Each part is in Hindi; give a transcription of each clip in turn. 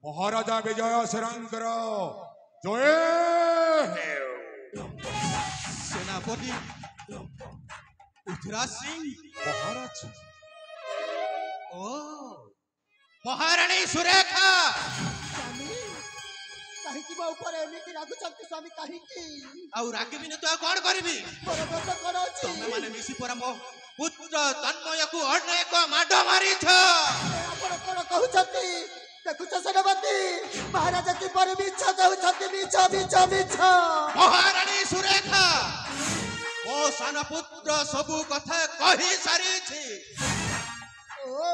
महाराजा विजय शरंकर जय सेनापति पृथ्वीराज सिंह महाराज ओ महारानी सुरेखा कहीं मो ऊपर एमती रागुचंती स्वामी कहीं आउ रागिबी न तो कौन करबी तमे माने मिसी पर मो पुत्र तन्मय को अन्य को माड मारी छ आपण कोन कहउछती देखुछ सेनापति महाराजा की पर मिछ कहउछती मिछ महारानी सुरेखा ओ सान पुत्र सबु कथा कहि सारी छी ओ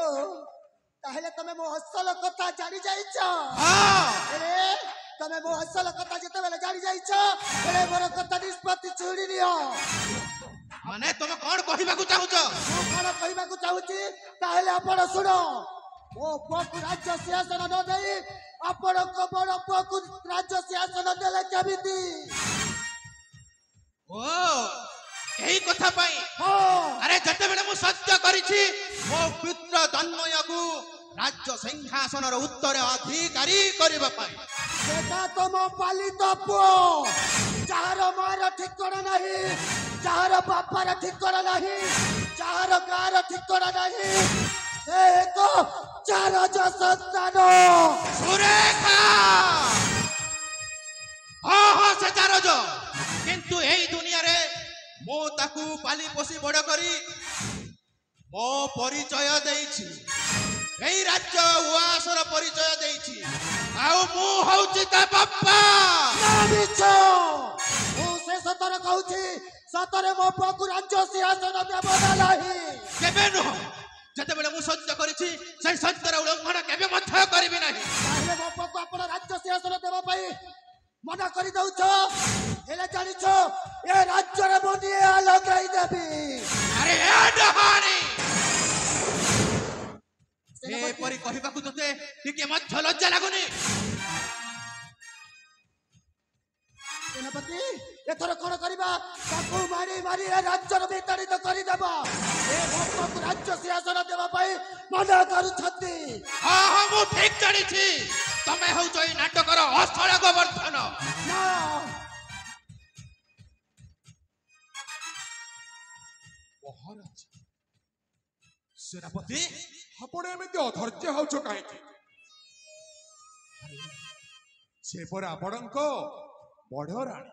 ताहले तमे मो असल कथा जानि जाइछ हां अरे तमे मो असल कथा जते बेले जानि जाइछ अरे मोर कथा निष्पत्ति छुड़ी नियो माने तुम कौन कहबा को चाहू छ मो कोन कहबा को चाहूची ताहले आपण सुनो ओ पुअकु राज्य सिंहासन न देई आपण को बड़ पुअकु राज्य सिंहासन देले केमिति ओ एही कथा पाई हां अरे जते बेले मु सत्य करिछि मो पुत्र तन्मय को राज्य सिंहासन रो उत्तर अधिकारी करबा पाई सेटा तो मो पालित पुओ चार मार ठिकरा नहीं चार बापार ठिकरा नहीं चार गार ठिकरा नहीं एक चार संतान सुरेखा हाँ से चार किंतु एही दुनिया रे मो ताकू पाली पोसी बड़ करी मो परिचय देइछि एही राज्य उआसर परिचय देइछि आउ मु हउछि ता बाप्पा ना बिछो ओ से सतर कहूछि सतरे मो पुओ राज्य सिंहासन देब नाही केबे न जते बेले मु सत्य करिछि से सत्यर उल्लंघन केबे मध्य करबी नाही ताहले मो पुओ आपण राज्य सिंहासन देब पई मना करि दउछ हेले जानिछ ए राज्य रे मोदिए लगाई देबी अरे ए डहानी ए परी कहबा को तते टिके मध्य लज्जा लागुनी सेनापति एथर कोन करिबा ताकू मारी मारी ए राज्य रे विताड़ित करि देबा ए भक्तक राज्य सिंहासन देबा पई मना करू छथि हां हां मु ठीक जानिछि तमे हउ जई नाटकर अस्थल गोवर्धन ना महाराज सेनापति आपण एमती अधैर्य होछ काहे से पर आपणको बड़ राणी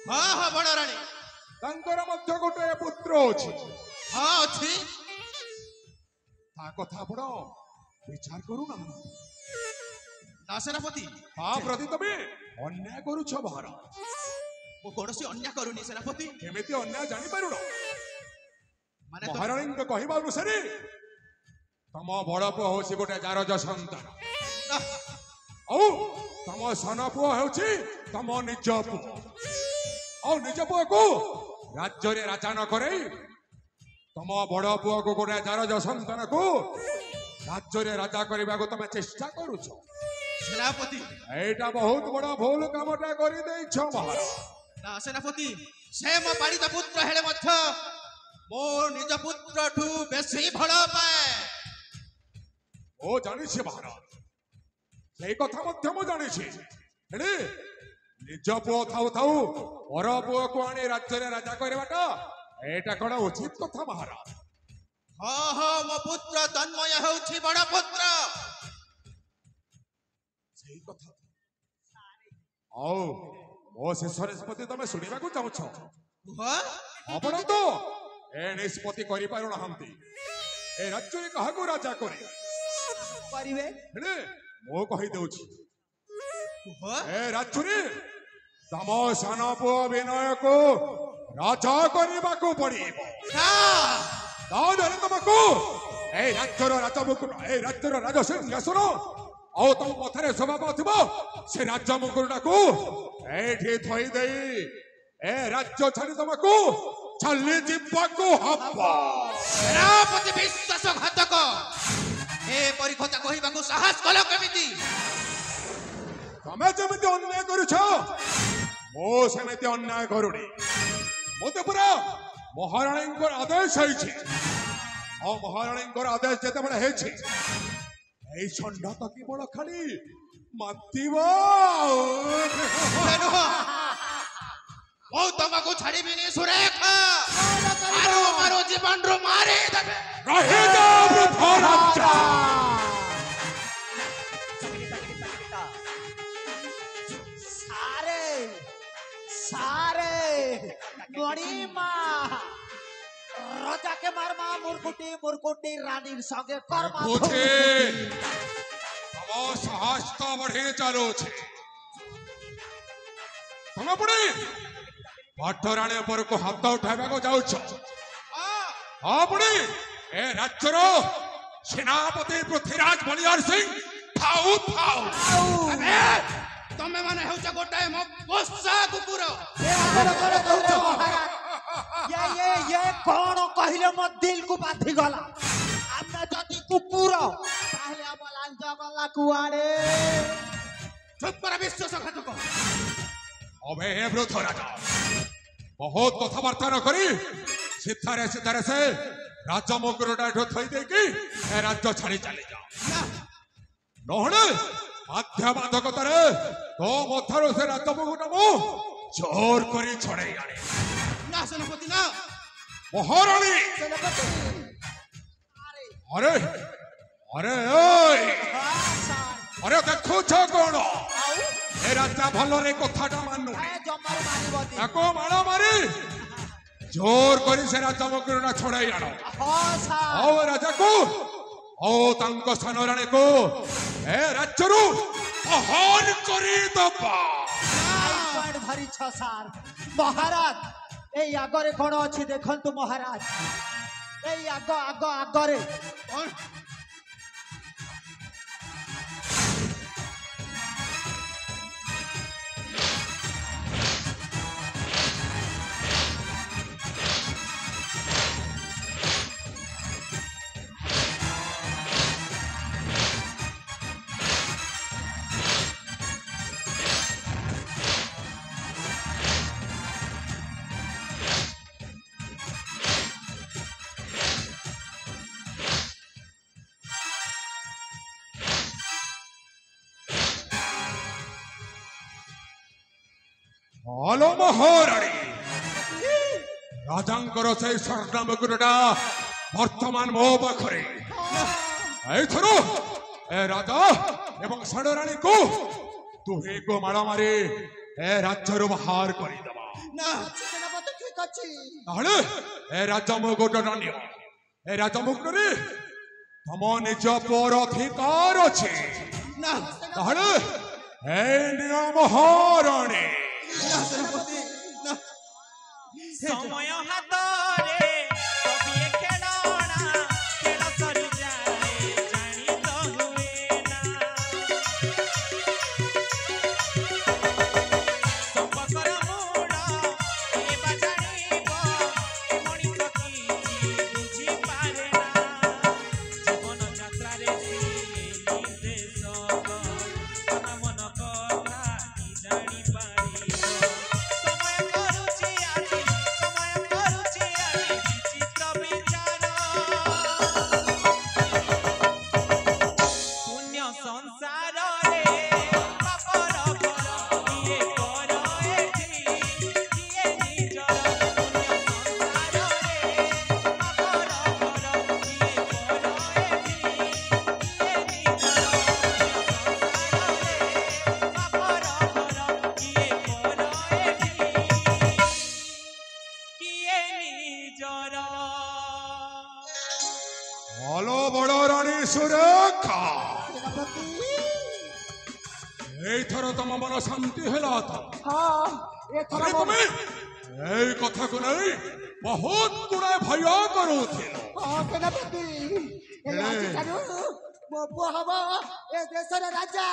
हां हां बड़ रानी तांकर मध्य गोटे पुत्र अछि हां अछि ता कथा आपण विचार करू ना ना सेनापति ता प्रति तमे अन्याय करूछ महाराज मु कोनसी अन्याय करूनी सेनापति एमती अन्याय जानि पारुन माने तो महाराणी को कहबा अनुसारे तम बड़ पुओ होछि गोटे जारज संतान औ तम सान पुओ होछि तम निज पुओ औ निज पुओ को राज्य रे राजा न करे तम बड़ पुओ को गोटे जारज संतान को राज्य रे राजा करबा को तमे चेष्टा करूछ सेनापति एटा बहुत बड़ा भूल कामटा करि दैछ महाराज ना सेनापति से मो पालित पुत्र हेले मध्य मो निज पुत्र ठू बेसी भल पाए ओ जानिछि महाराज से कथा मध्य मु जानिछि हेले निज पुओ थाउ थाउ पर पुओ को आनी राज्य रे राजा करबाटा एटा कोन उचित कथा महाराज हाँ हाँ मो पुत्र तन्मय होछि बड़ पुत्र सही कथा औ ओ शेष निष्पत्ति तमे सुनिबा को चाहछ हां आपण तो ए निष्पत्ति करि पारु नहंती ए राज्य रे कहा को राजा करे परिवे हेले मो कहि दउछि हां ए राज्य रे तम सान पुओ विनय को राजा करबा को पड़िबो ना दादरे तुमको ए राज्यर राजा मुकुट ए राज्यर राजा सिंहासन औ तुम पथरे शोभा पाउथिबो से राज्य मुकुटटा को एठी थई देई ए राज्य छाड़ी तुमको चली जिब्बा को हब्बा सेनापति विश्वासघातक ए परी कथा कहबा को साहस कलो केमिति तमे जेमिति अन्याय करूछ मो सेमिति अन्याय करूनी मोते पुरा महाराणींकर आदेश होइछि और महाराणींकर आदेश जेते बडे हेछि এই ষণ্ଢ তো কেবল খালি মাতিব ସେ ନୁହଁ ମୁଁ ତମକୁ ଛାଡ଼ିବିନି ସୁରେଖା ମାରୁ ମାରୁ ଜୀବନରୁ ମାରି ଦେବେ ରହିଯା ବୃଦ୍ଧ ରାଜା सारे सारे बड़ी माँ राजा के मारमा मुरकुटी मुरकुटी रानी संगे कर्मा ବୁଝେ ତମ ସାହସ ତ ବଢି ଚାଲୁଛି ତମେ ପୁଣି ପାଠରାଣୀ ଉପରକୁ ହାତ ଉଠାଇବାକୁ ଯାଉଛ ହଁ ପୁଣି ଏ ରାଜ୍ୟର ସେନାପତି ପୃଥ୍ୱୀରାଜ ବଳିୟାର ସିଂ ଥାଉ ଥାଉ ଆବେ ତମେ ମାନେ ହେଉଛ ଗୋଟାଏ ମୋ ପୋଷା କୁକୁର ये कौन कहले मो दिल को बाधी गला आमे जति कुकुर ताहले अब लांज गला कुआड़े ଚୁପ୍ କର ବିଶ୍ୱାସଘାତକ ଅବେ ହେ ବୃଦ୍ଧ ରାଜା ବହୁତ କଥାବାର୍ତ୍ତା ନ କରି ସିଧାରେ ସିଧାରେ ସେ ରାଜମୁକୁଟଟା ଏଠୁ ଥୋଇ ଦେଇକି ଏ ରାଜ୍ୟ ଛାଡି ଚାଲିଯାଅ ନା ନହେଲେ ବାଧ୍ୟବାଧକତାରେ ତୋ ମଧ୍ୟରୁ ସେ ରାଜମୁକୁଟ ମୁଁ ଜୋର କରି ଛଡେଇ ଆଣେ ନା ସେନାପତି ନା ମହାରାଣୀ सेनापति ଆରେ ଆରେ ଓଇ सार ଆରେ ଦେଖୁଛ କଣ आउ ଏ ରାଜା ଭଲରେ କଥାଟା ମାନୁନି ए जमार मारी बदी ତାକୁ ମାଳ ମାରି ଜୋର କରି ସେ ରାଜମୁକୁଟଟା ଛଡେଇ ଆଣ हां सार ଆଉ ଏ ରାଜାକୁ ଆଉ ତାଙ୍କ ସାନ ରାଣୀକୁ ଏ ରାଜ୍ୟରୁ ପହର କରିଦବା आई पॉइंट धरी छ सार महाराज ए आगरे कोन अछि देखंतु महाराज ए आग आग आगरे କଣ ହଲୋ ମହାରାଣୀ ରାଜାଙ୍କର ସେଇ ସ୍ୱର୍ଣ୍ଣ ମୁକୁଟଟା ବର୍ତ୍ତମାନ ମୋ ପାଖରେ ଏଇଥର ଏ ରାଜା ଏବଂ ସାନ ରାଣୀକୁ ଦୁହେଁକୁ ମାଳ ମାରି ଏ ରାଜ୍ୟରୁ ବାହାର କରିଦେବା ନା सेनापति ठीक अछि ତାହେଲେ ଏ ରାଜମୁକୁଟଟା ନିଅ ଏ ରାଜମୁକୁଟରେ ତମ ନିଜ ପୁଅର ଅଧିକାର ଅଛି ନା ତାହେଲେ ଏ ନିୟ ମହାରାଣୀ ନା ସେନାପତି ନା ସମୟ ହାତରେ କବିଏ ଖେଳଣା ଖେଳ ସରିଯାଏ ଜାଣି ତ ହୁଏ ନା ସମ୍ପର୍କର ମୂଳ କିଏ ବା ଜାଣିବ ଏ ମଣିଷ କିଛି ବୁଝିପାରେ ନା ଜୀବନ ଯାତ୍ରାରେ ସିଏ ନିର୍ଦ୍ଦେଶକ ମନ ମନ କଥା କି ଜାଣିପାରିବ ସମୟ କରୁଛି ଆଜି ବିଚିତ୍ର ବିଚାର ପୁଣ୍ୟ ସଂସାରରେ ପାପର ଘର କିଏ କର ଏଠି କିଏ ନିଜର ପୁଣ୍ୟ ସଂସାରରେ ପାପର ଘର କିଏ କର ଏଠି କିଏ ନିଜର ପୁଣ୍ୟ ସଂସାରରେ ପାପର ଘର କିଏ କର ଏଠି କିଏ ନିଜର হলো বড় রানী সুরেখা सेनापति এইথর তম মন শান্তি হেলা তো हां एथरा আরে তুমি এই কথাକୁ নেই বহুত গুণায় ভয় କରୁଥିଲ हां सेनापति ए आज कानु मो पुआ हबो ए देशर राजा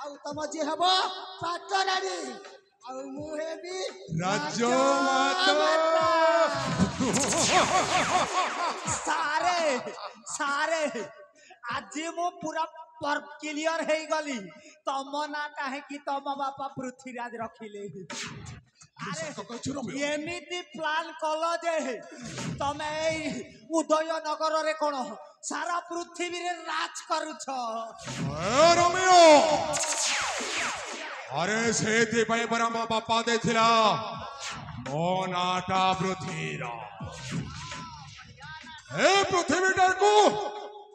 आउ तम जी हबो पाटरानी आउ मु हेबी ରାଜମାତା सारे सारे आज मु पूरा पर क्लियर हे गली तम ना काहे कि तम बापा पृथ्वीराज रखिले अरे एमिति प्लान कल जे तमे उदय नगर रे कोन सारा पृथ्वी रे राज करुछ ए रोमियो अरे सेति पाई परा मो बापा देथिला मो नाटा पृथ्वीरा ए पृथ्वीटा को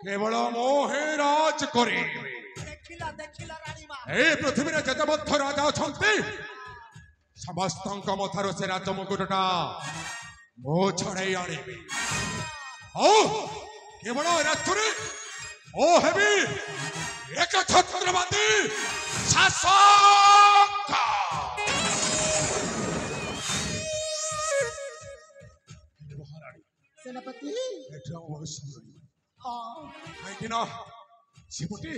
केवल मो हे राज करेबे देखिला रानी मा ए पृथ्वी रे जते बद्ध राजा अछंती समस्तଙ୍କ ମଥାରୁ ସେ ରାଜ ମୁକୁଟଟା ମୁଁ ଛଡ଼େଇ ଆଣିବି ଆଉ କେବଳ ରାତ୍ରି ଓ ହେବି ଏକ ଛତ୍ରବାଦୀ ଶାସକ सेनापति ଏଠି ଆଉ ବହୁତ ସମୟ ନାହିଁ। हाँ କାହିଁକି ନା ସେପଟେ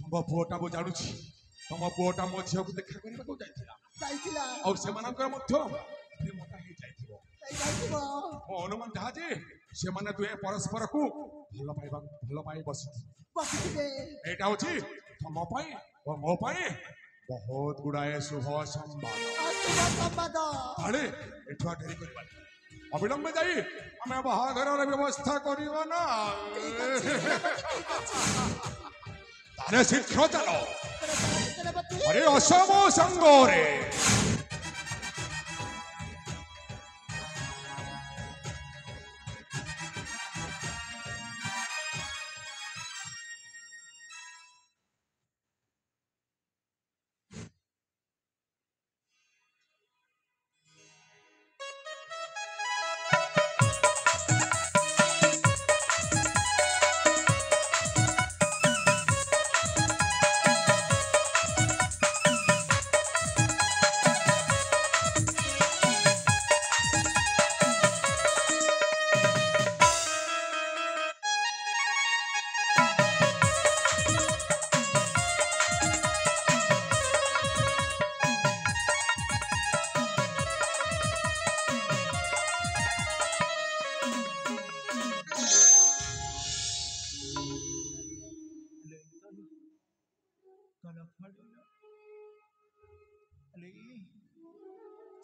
ତମ ପୁଅଟା ମୁଁ ଜାଣୁଛି ତମ ପୁଅଟା ମୋ ଝିଅକୁ ଦେଖା କରିବାକୁ ଯାଇଥିଲା ଯାଇଥିଲା ଆଉ ସେମାନଙ୍କର ମଧ୍ୟ ପ୍ରେମଟା ହେଇଯାଇଥିବ ଯାଇଥିବ ମୋ ଅନୁମାନ ଯାହା ଯେ ସେମାନେ ଦୁହେଁ ପରସ୍ପରକୁ ଭଲ ପାଇ ବସିଥିବେ ବସିଥିବେ ଏଇଟା ହଉଛି ତମ ପାଇଁ ଓ ମୋ ପାଇଁ ବହୁତ ଗୁଡାଏ ଶୁଭ ସମ୍ବାଦ ଅଶୁଭ ସମ୍ବାଦ ଆରେ ଏଠୁ ଆଉ ଡେରି କରିବା ନାହିଁ। ଅବିଳମ୍ବେ ଯାଇ ଆମେ ବାହାଘରର ବ୍ୟବସ୍ଥା କରିବା ନା ତାହେଲେ ଶୀଘ୍ର ଚାଲ सेनापति अरे असम संगोरे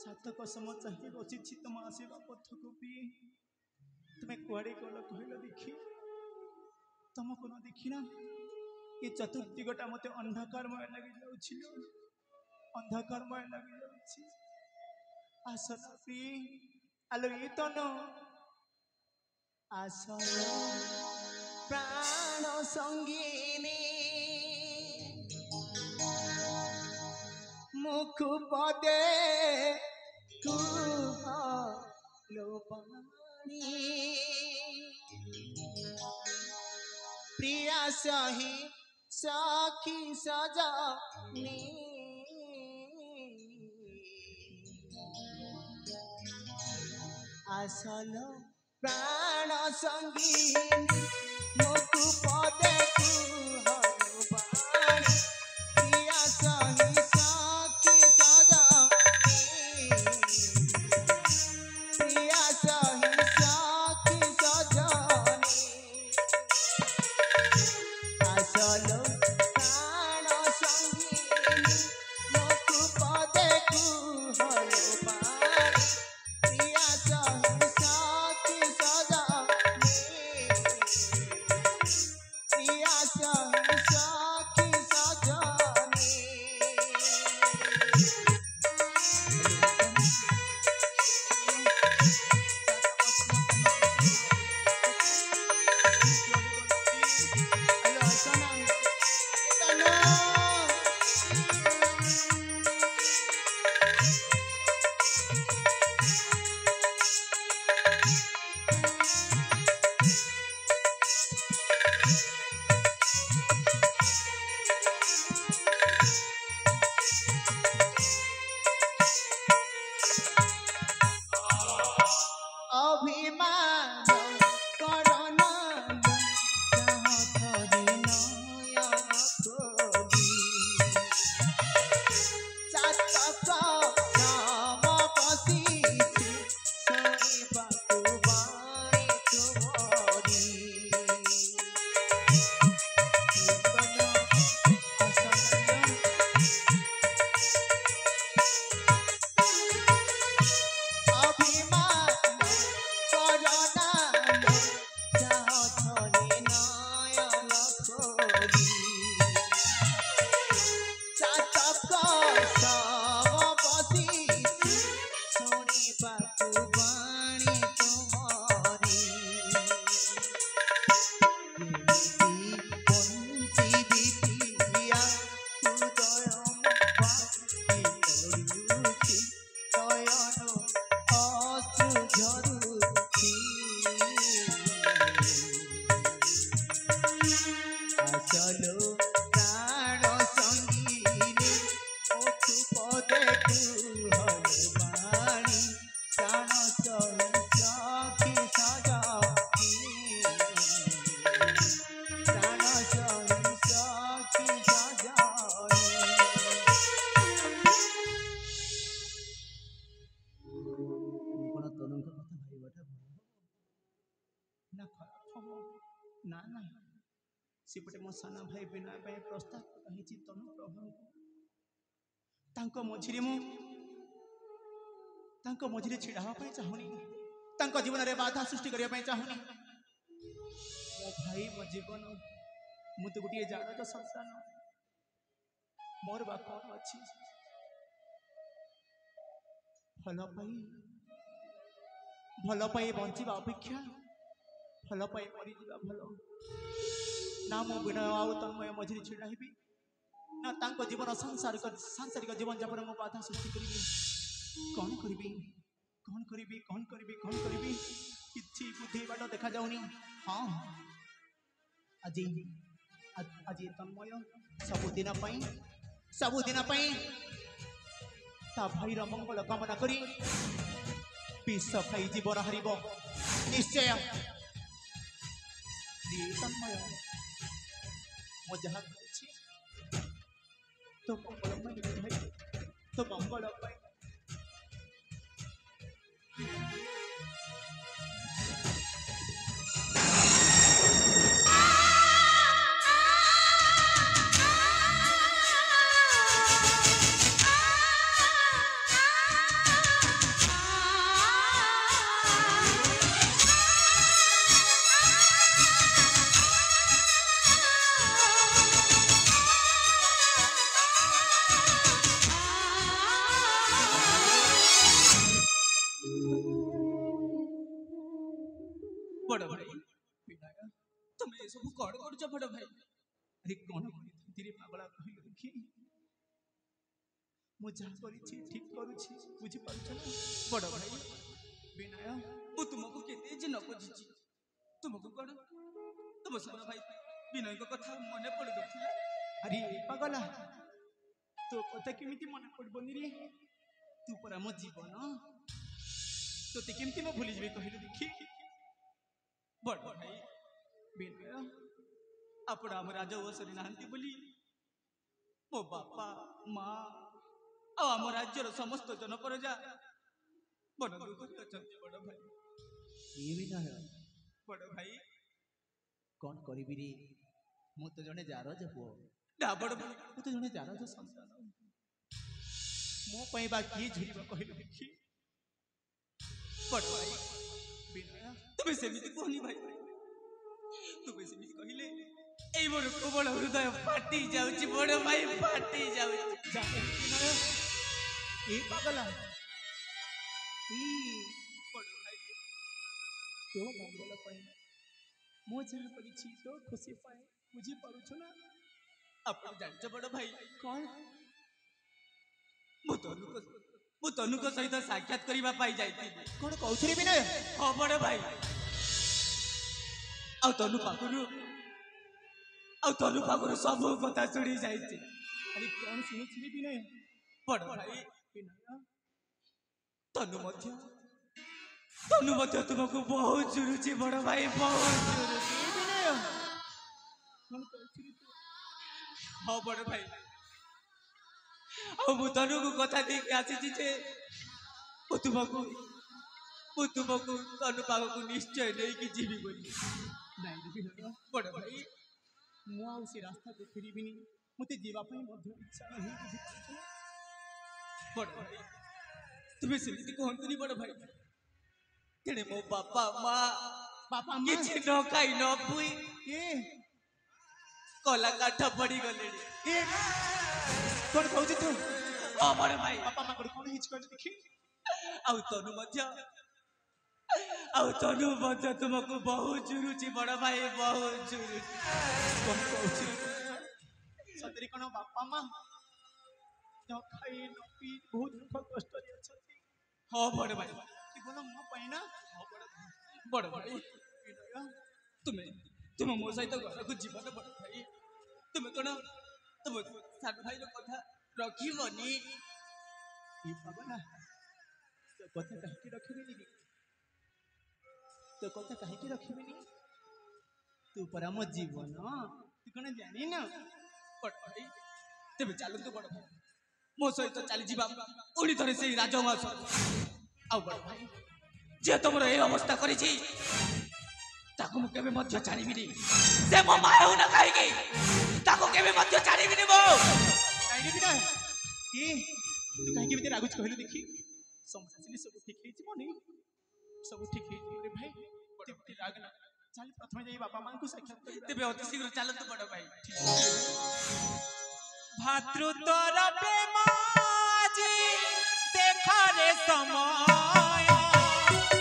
छातक सम चाहिए बसी तुम आसवा पथक भी तुम्हें कुआड़े गल कहल देखी तुमको न देखी ना ये चतुर्दिगटा मत अंधकारमय लगी जाऊँ अंधकारमय लगी जाऊँ आसन प्री आलो ये तो न आसन प्राण संगीनी मुख पदे लोपानी प्रिया सही सखी सजनी आसल प्राण संगीनी मुख पदे लोपानी प्रिया सही सखी सजनी प्रिया सही सखी सजनी आसल प्राण संगीनी मुख पदे लोपानी प्रिया सही सखी सजनी प्रिया सही सखी सजनी अभिमान करना चाहत नया खोली तुम साना भाई बिना प्रस्ताव कही तनु प्रभु मझिरे छिड़ा हाँ चाहूनी जीवन में बाधा सृष्टि करने चाहूनी मो भाई मो जीवन मु तो गोटे जागत संतान मोर बा कौन अच्छी भल पाई बंचा अपेक्षा भल पाई मरीजा भल ना मो विनय आउ तन्मय मझिरे छिड़ा हेबी ना तांको जीवन सांसारिक जीवन जापन मो बाधा सृष्टि करी कौन करी किछि बुद्धि बाट देखा जाउनी हाँ आज तन्मय सबुदिन ता भाईर मंगल कामना करी विष खाई जीवन हारिब निश्चय तन्मय मो जहाँ तो मंगल भाई तो मंगल भाई बड़ भाई तुम ये सब कौन कर बड़ भाई अरे कौन धीरे पागला कह देखी मुझे ठीक करुछि बुझी पारुछ ना बड़ भाई विनय मु तुमको केते जे न बुझिछि तुमको कौन तुम सारा भाई विनय को कथा मने पड़ गथिला अरे पागला तो कथा केमिति मने पड़बनी रे तू परा मो जीवन तोते केमिति म भूली जेबे कहिलो देखी बड़ भाई विनय आपण आम राजवंशरी नाहंती बोली मो बापा माँ आम राज्यर समस्त जनप्रजा बड़ दुख बड़ भाई बड़ भाई कौन करी रे मु तो जने जारज पुओ ना बड़ भाई मु तो जने जारज संतान मो पई बा की झुरिबा कहिलो देखी बड़ भाई विनय तुम्हें सेमिति कहनी भाई तुम्हें सेमिति कहिले एई मोर कोमल हृदय फाटी जाउची बड़ भाई फाटी जाउची जाने विनय ए पागला ई बड़ भाई तो मंगल पाई मो जहा करिछि तो खुशी पाए बुझी पारुछ ना अपन जानछ बड़ भाई कौन मु तनुक सहित साक्षात करबा पाई जाइति कोन कहउछरी विनय हां बड़ भाई आ तनु पाखरु सब कथा सुनी जाइछि अरे कोन सुनिछि विनय बड़ भाई विनय तनु मध्य तुमको बहुत जुरुछि बड़ भाई बहुत जुरुछि विनय कोन कहउछरी हां बड़ भाई मु तनु को कथा दी आसी जे तुमको तनु पाग को निश्चय नहीं कि जीवी बोली नहीं बड़ भाई मु से रास्ता को फेरबिनी मते जीवा पई मध्य इच्छा नहीं बड़ भाई तुम्हें सेमिति कहंतनी बड़ भाई तेरे मो बापा माँ किछि न खाई न पुई कला काठ पड़ी गले कौन कहू तू बड़ भाई बापा माँ कौन हिच कर देखी तनु मध्य तुमको बहुत जुरुची बड़ भाई बहुत जुरुची कौन कहू सतरी कौन बापा माँ न खाई न पी बहुत दुख कष्ट अच्छी हाँ बड़ भाई बोलो मो पैना बड़ भाई तुम मो सहित घर को जीवन बड़ भाई तुम्हें कौन तुम सान भाई कथा रखनी तो कथा कहीं रखिबी तो कथा कहीं रखिबी तू परा मो जीवन तू कौन जानी न बड़ भाई तेरे चलतु बड़ भाई मो सहित चली जा पुणी थे से राजवास आ बड़ भाई जे तुम ये अवस्था कर ताको मु केबे मध्य छाड़ीबिनी से मो मां हो ना काहेकी ताको केबे मध्य छाड़ीबिनी मो काहेकी बिना ए तू काहेकी बिते रागुच कहलु देखी समझासिली सब ठीक हे जीवनी सब ठीक हे रे भाई ते राग ना चल प्रथम जाई बाबा मां को साक्षात कर तेबे अति शीघ्र चलत बड़ भाई भातृत्वर प्रेम जी देखा रे समय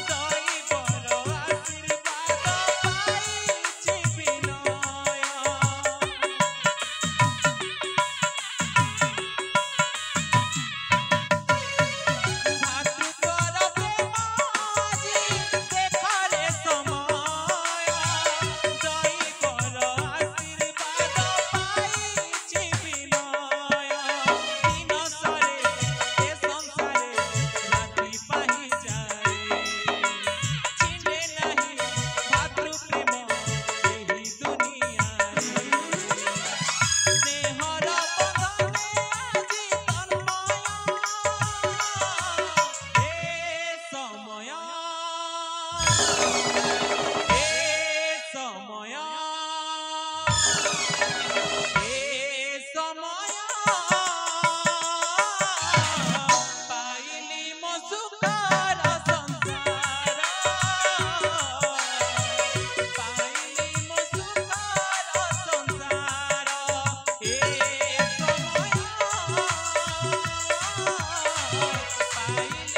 दैवर आशीर्वाद पाइछि विनय भातृत्वर प्रेम जी देखा रे समय दैवर आशीर्वाद पाइछि विनय दिन सरे ए संसारे राति पाहि जाए छिने नहीं भातृ प्रेम एही दुनियारे स्नेहर बंधने आजी तन्मय ए समय पाइली मो सुखर संसार पाइली मो सुखर संसार ए समय पाइली